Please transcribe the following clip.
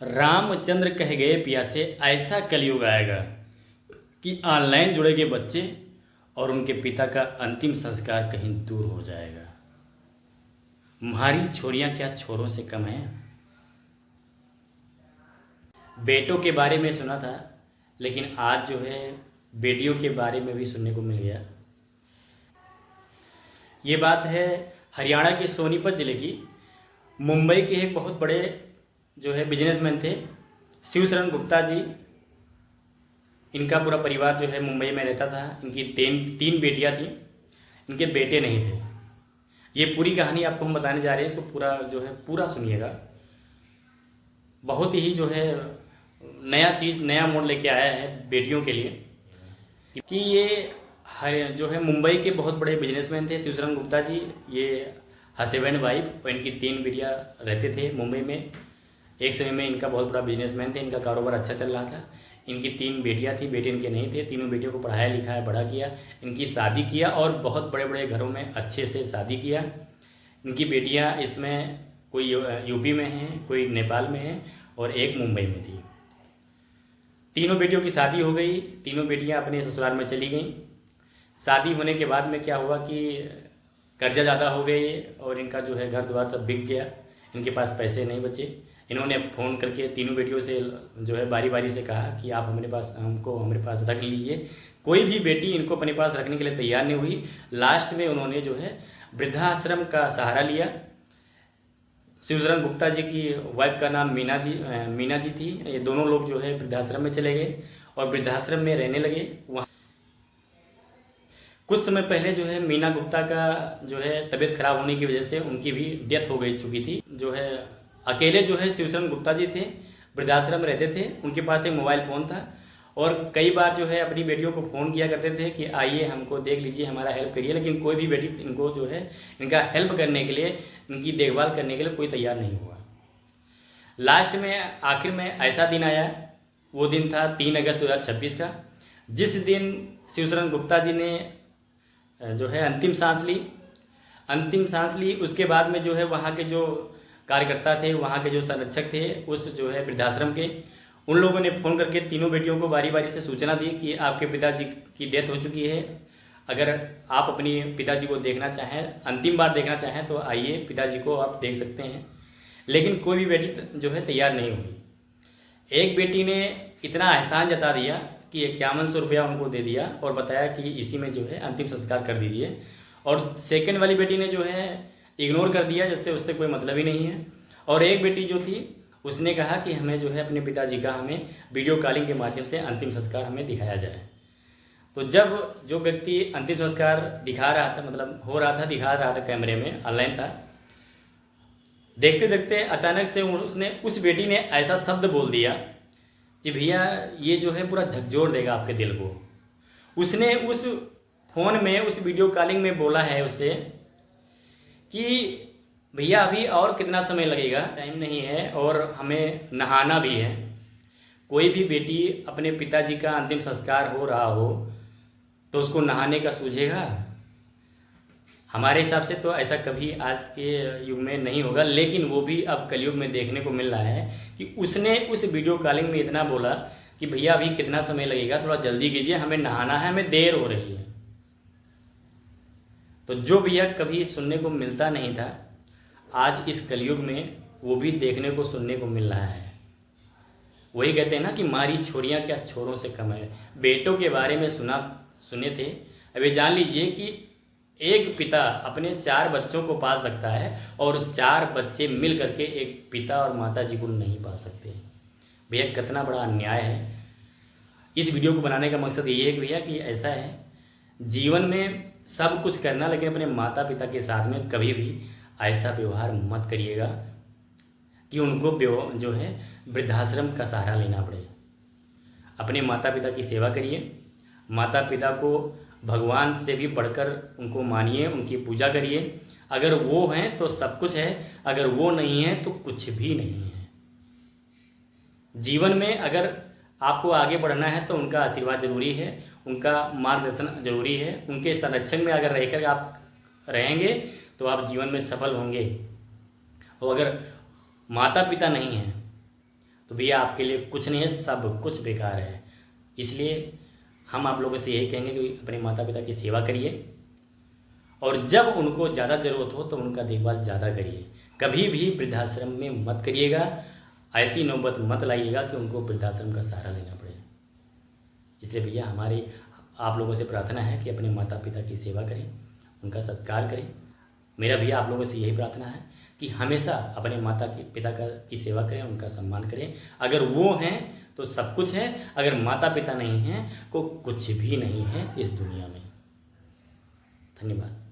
रामचंद्र कह गए प्यासे ऐसा कलयुग आएगा कि ऑनलाइन जुड़े गए बच्चे और उनके पिता का अंतिम संस्कार कहीं दूर हो जाएगा। हमारी छोरियां क्या छोरों से कम हैं। बेटों के बारे में सुना था, लेकिन आज जो है बेटियों के बारे में भी सुनने को मिल गया। ये बात है हरियाणा के सोनीपत ज़िले की। मुंबई के एक बहुत बड़े जो है बिजनेसमैन थे, शिवशरण गुप्ता जी। इनका पूरा परिवार जो है मुंबई में रहता था। इनकी तीन बेटियां थीं, इनके बेटे नहीं थे। ये पूरी कहानी आपको हम बताने जा रहे हैं, इसको पूरा जो है पूरा सुनिएगा। बहुत ही जो है नया मोड़ लेके आया है बेटियों के लिए। कि ये जो है मुंबई के बहुत बड़े बिजनेसमैन थे शिवशरण गुप्ता जी। ये हस्बैंड वाइफ और इनकी 3 बेटियां रहते थे मुंबई में। एक समय में इनका बहुत बड़ा बिजनेसमैन थे, इनका कारोबार अच्छा चल रहा था। इनकी 3 बेटियां थी, बेटे इनके नहीं थे। तीनों बेटियों को पढ़ाया लिखाया बड़ा किया, इनकी शादी किया और बहुत बड़े बड़े घरों में अच्छे से शादी किया। इनकी बेटियां इसमें कोई यूपी में हैं, कोई नेपाल में है और एक मुंबई में थी। तीनों बेटियों की शादी हो गई, तीनों बेटियां अपने ससुराल में चली गईं। शादी होने के बाद में क्या हुआ कि कर्जा ज़्यादा हो गई और इनका जो है घर द्वार सब बिक गया, इनके पास पैसे नहीं बचे। इन्होंने फ़ोन करके तीनों बेटियों से जो है बारी बारी से कहा कि आप हमारे पास रख लीजिए। कोई भी बेटी इनको अपने पास रखने के लिए तैयार नहीं हुई। लास्ट में उन्होंने जो है वृद्धाश्रम का सहारा लिया। शिवशरण गुप्ता जी की वाइफ का नाम मीना जी थी। ये दोनों लोग जो है वृद्धाश्रम में चले गए और वृद्धाश्रम में रहने लगे। वहाँ कुछ समय पहले जो है मीना गुप्ता का जो है तबीयत खराब होने की वजह से उनकी भी डेथ हो गई चुकी थी। जो है अकेले जो है शिवशरण गुप्ता जी थे, वृद्धाश्रम में रहते थे। उनके पास एक मोबाइल फ़ोन था और कई बार जो है अपनी बेटियों को फ़ोन किया करते थे कि आइए हमको देख लीजिए, हमारा हेल्प करिए। लेकिन कोई भी बेटी इनको जो है इनका हेल्प करने के लिए, इनकी देखभाल करने के लिए कोई तैयार नहीं हुआ। लास्ट में आखिर में ऐसा दिन आया, वो दिन था 3 अगस्त 2026 का, जिस दिन शिवशरण गुप्ता जी ने जो है अंतिम सांस ली। उसके बाद में जो है वहाँ के जो कार्यकर्ता थे, वहाँ के जो संरक्षक थे उस जो है वृद्धाश्रम के, उन लोगों ने फ़ोन करके तीनों बेटियों को बारी बारी से सूचना दी कि आपके पिताजी की डेथ हो चुकी है। अगर आप अपनी पिताजी को देखना चाहें, अंतिम बार देखना चाहें तो आइए, पिताजी को आप देख सकते हैं। लेकिन कोई भी बेटी जो है तैयार नहीं हुई। एक बेटी ने इतना एहसान जता दिया कि 5100 रुपया उनको दे दिया और बताया कि इसी में जो है अंतिम संस्कार कर दीजिए। और सेकंड वाली बेटी ने जो है इग्नोर कर दिया, जैसे उससे कोई मतलब ही नहीं है। और एक बेटी जो थी उसने कहा कि हमें जो है अपने पिताजी का हमें वीडियो कॉलिंग के माध्यम से अंतिम संस्कार हमें दिखाया जाए। तो जब जो व्यक्ति अंतिम संस्कार दिखा रहा था, मतलब हो रहा था, दिखा रहा था कैमरे में, ऑनलाइन था, देखते देखते अचानक से उसने उस बेटी ने ऐसा शब्द बोल दिया कि भैया ये जो है पूरा झकझोर देगा आपके दिल को। उसने उस फ़ोन में, उस वीडियो कॉलिंग में बोला है उससे कि भैया अभी और कितना समय लगेगा, टाइम नहीं है और हमें नहाना भी है। कोई भी बेटी अपने पिताजी का अंतिम संस्कार हो रहा हो तो उसको नहाने का सूझेगा? हमारे हिसाब से तो ऐसा कभी आज के युग में नहीं होगा। लेकिन वो भी अब कलयुग में देखने को मिल रहा है कि उसने उस वीडियो कॉलिंग में इतना बोला कि भैया अभी कितना समय लगेगा, थोड़ा जल्दी कीजिए, हमें नहाना है, हमें देर हो रही है। तो जो भैया कभी सुनने को मिलता नहीं था, आज इस कलयुग में वो भी देखने को सुनने को मिल रहा है। वही कहते हैं ना कि मारी छोरियां क्या छोरों से कम है। बेटों के बारे में सुने थे। अभी जान लीजिए कि एक पिता अपने 4 बच्चों को पाल सकता है और 4 बच्चे मिल करके एक पिता और माता जी को नहीं पाल सकते। भैया कितना बड़ा अन्याय है। इस वीडियो को बनाने का मकसद ये है कि भैया कि ऐसा है, जीवन में सब कुछ करना, लेकिन अपने माता पिता के साथ में कभी भी ऐसा व्यवहार मत करिएगा कि उनको जो है वृद्धाश्रम का सहारा लेना पड़े। अपने माता पिता की सेवा करिए, माता पिता को भगवान से भी बढ़कर उनको मानिए, उनकी पूजा करिए। अगर वो हैं तो सब कुछ है, अगर वो नहीं है तो कुछ भी नहीं है। जीवन में अगर आपको आगे बढ़ना है तो उनका आशीर्वाद ज़रूरी है, उनका मार्गदर्शन ज़रूरी है। उनके संरक्षण में अगर रहकर आप रहेंगे तो आप जीवन में सफल होंगे। और अगर माता पिता नहीं हैं, तो भैया आपके लिए कुछ नहीं है, सब कुछ बेकार है। इसलिए हम आप लोगों से यही कहेंगे कि अपने माता पिता की सेवा करिए, और जब उनको ज़्यादा ज़रूरत हो तो उनका देखभाल ज़्यादा करिए। कभी भी वृद्धाश्रम में मत करिएगा, ऐसी नौबत मत लाइएगा कि उनको वृद्धाश्रम का सहारा लेना पड़े। इसलिए भैया हमारी आप लोगों से प्रार्थना है कि अपने माता पिता की सेवा करें, उनका सत्कार करें। मेरा भैया आप लोगों से यही प्रार्थना है कि हमेशा अपने माता पिता की सेवा करें, उनका सम्मान करें। अगर वो हैं तो सब कुछ है, अगर माता पिता नहीं हैं तो कुछ भी नहीं है इस दुनिया में। धन्यवाद।